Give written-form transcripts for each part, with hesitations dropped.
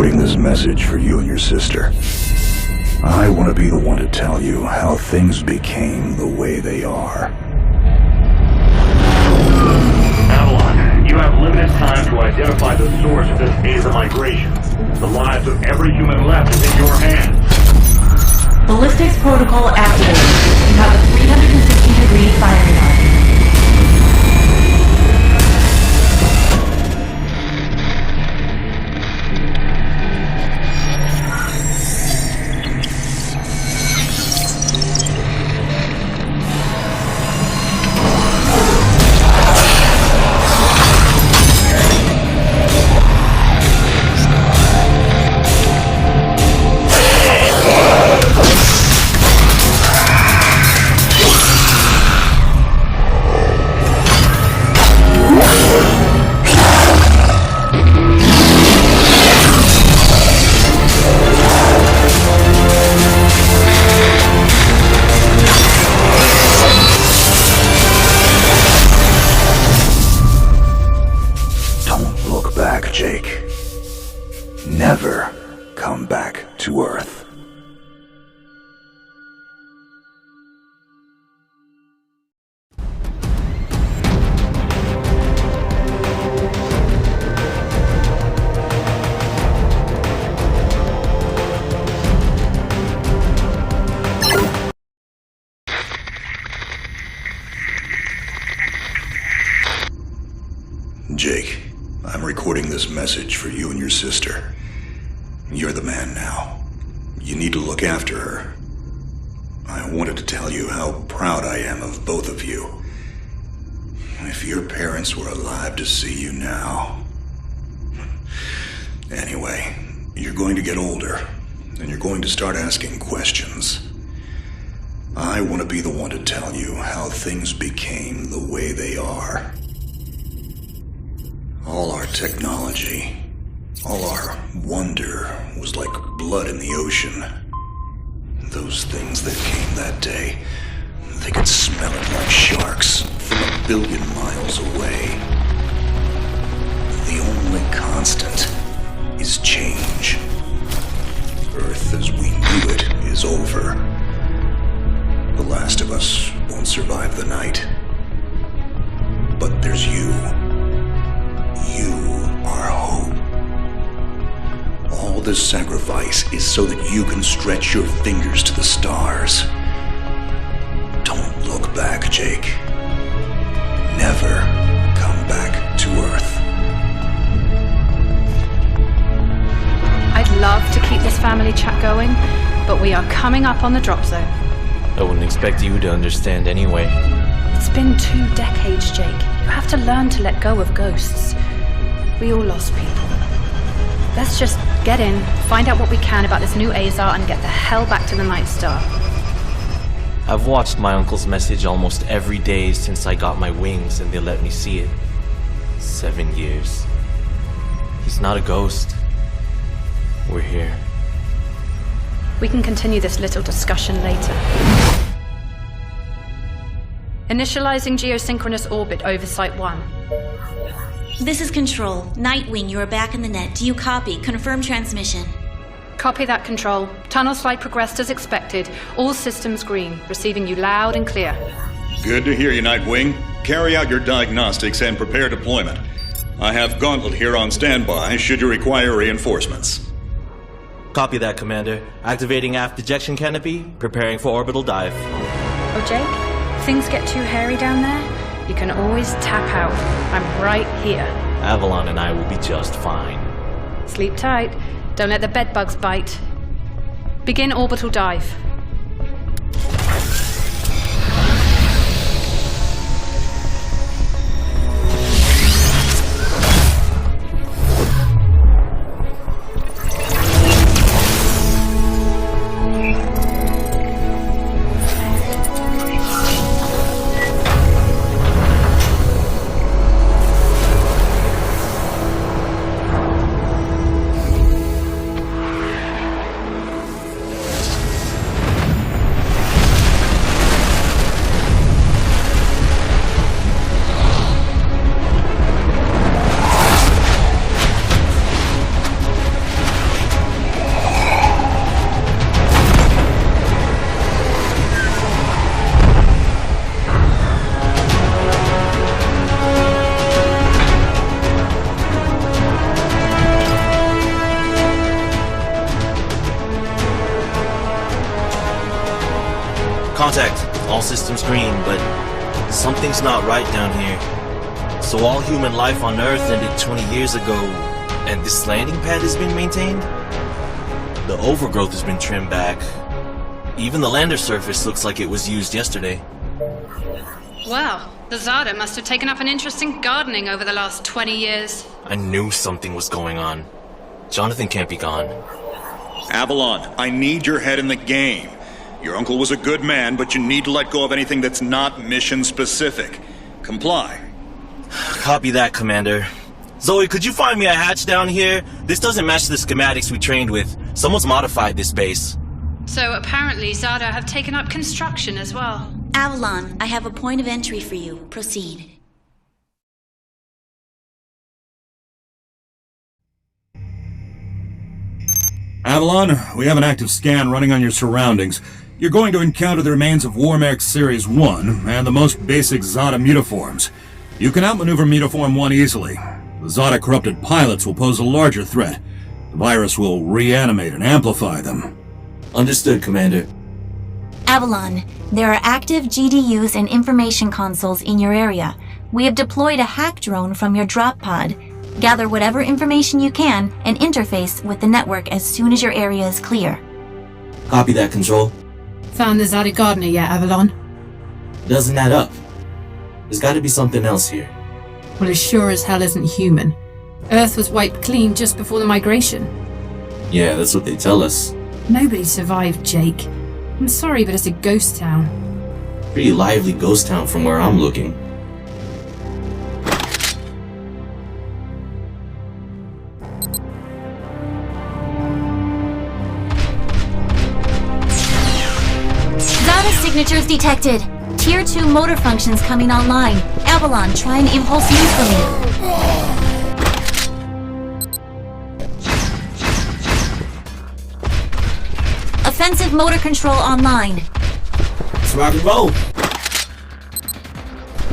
recording this message for you and your sister. I want to be the one to tell you how things became the way they are. Avalon, you have limited time to identify the source of this Aza migration. The lives of every human left is in your hands. Ballistics protocol activated. You have a 360-degree firing line. Jake. Never come back to Earth. Jake, I'm recording this message for you and your sister. You're the man now. You need to look after her. I wanted to tell you how proud I am of both of you. If your parents were alive to see you now. Anyway, you're going to get older, and you're going to start asking questions. I want to be the one to tell you how things became the way they are. All our technology, all our wonder was like blood in the ocean. Those things that came that day, they could smell it like sharks from 1 billion miles away. The only constant is change. Earth as we knew it is over. The last of us won't survive the night. But there's you. You are hope. All this sacrifice is so that you can stretch your fingers to the stars. Don't look back, Jake. Never come back to Earth. I'd love to keep this family chat going, but we are coming up on the drop zone. I wouldn't expect you to understand anyway. It's been 2 decades, Jake. You have to learn to let go of ghosts. We all lost people. Let's just get in, find out what we can about this new Azar, and get the hell back to the Night Star. I've watched my uncle's message almost every day since I got my wings and they let me see it. 7 years. He's not a ghost. We're here. We can continue this little discussion later. Initializing geosynchronous orbit over Site 1. This is Control. Nightwing, you are back in the net. Do you copy? Confirm transmission. Copy that, Control. Tunnel slide progressed as expected. All systems green. Receiving you loud and clear. Good to hear you, Nightwing. Carry out your diagnostics and prepare deployment. I have Gauntlet here on standby should you require reinforcements. Copy that, Commander. Activating aft ejection canopy, preparing for orbital dive. Oh, Jake? If things get too hairy down there, you can always tap out. I'm right here. Avalon and I will be just fine. Sleep tight. Don't let the bedbugs bite. Begin orbital dive. Contact. All systems green, but something's not right down here. So all human life on Earth ended 20 years ago, and this landing pad has been maintained? The overgrowth has been trimmed back. Even the lander surface looks like it was used yesterday. Well, the Zada must have taken up an interest in gardening over the last 20 years. I knew something was going on. Jonathan can't be gone. Avalon, I need your head in the game. Your uncle was a good man, but you need to let go of anything that's not mission-specific. Comply. Copy that, Commander. Zoe, could you find me a hatch down here? This doesn't match the schematics we trained with. Someone's modified this base. So apparently Zada have taken up construction as well. Avalon, I have a point of entry for you. Proceed. Avalon, we have an active scan running on your surroundings. You're going to encounter the remains of Warmech Series 1 and the most basic Zada mutaforms. You can outmaneuver Mutaform 1 easily. The Zada corrupted pilots will pose a larger threat. The virus will reanimate and amplify them. Understood, Commander. Avalon, there are active GDUs and information consoles in your area. We have deployed a hack drone from your drop pod. Gather whatever information you can and interface with the network as soon as your area is clear. Copy that, Control. Found the Zada gardener yet, Avalon? Doesn't add up. There's gotta be something else here. Well, it sure as hell isn't human. Earth was wiped clean just before the migration. Yeah, that's what they tell us. Nobody survived, Jake. I'm sorry, but it's a ghost town. Pretty lively ghost town from where I'm looking. Zada signatures detected. Tier 2 motor functions coming online. Avalon, try and impulse move for me. Offensive motor control online. Let's rock and roll.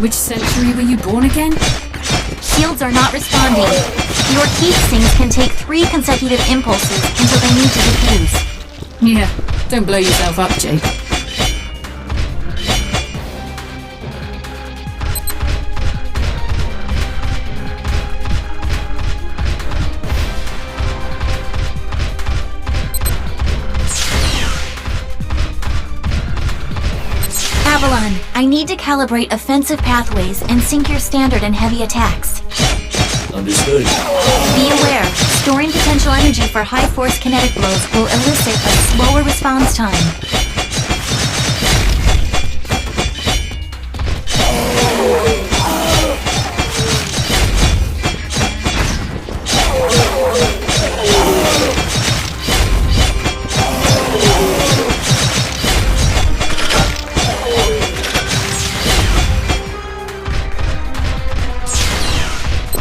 Which century were you born again? Shields are not responding. Your heat sinks can take 3 consecutive impulses until they need to defuse. Yeah, don't blow yourself up, Jake. Avalon, I need to calibrate offensive pathways and sync your standard and heavy attacks. Understood. Be aware, storing potential energy for high-force kinetic blows will elicit a slower response time.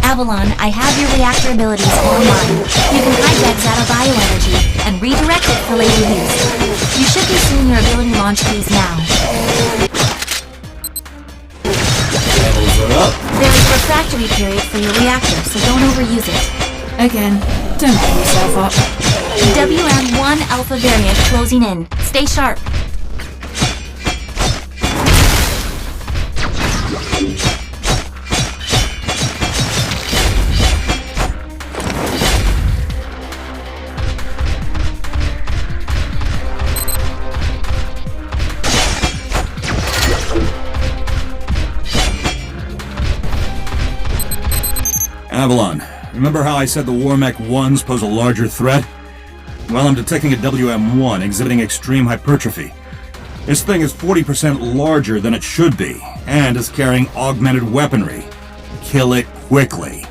Avalon, I have your reactor abilities online. You can hijack Zada bioenergy and redirect it for later use. You should be seeing your ability launch keys now. Levels are up. There is a refractory period for your reactor, so don't overuse it. Again, don't blow yourself up. WM1 Alpha variant closing in. Stay sharp. Avalon, remember how I said the Warmech 1s pose a larger threat? Well, I'm detecting a WM1 exhibiting extreme hypertrophy. This thing is 40% larger than it should be, and is carrying augmented weaponry. Kill it quickly.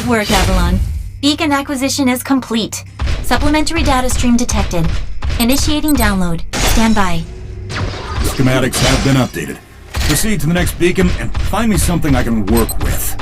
Great work, Avalon. Beacon acquisition is complete. Supplementary data stream detected. Initiating download. Stand by. Schematics have been updated. Proceed to the next beacon and find me something I can work with.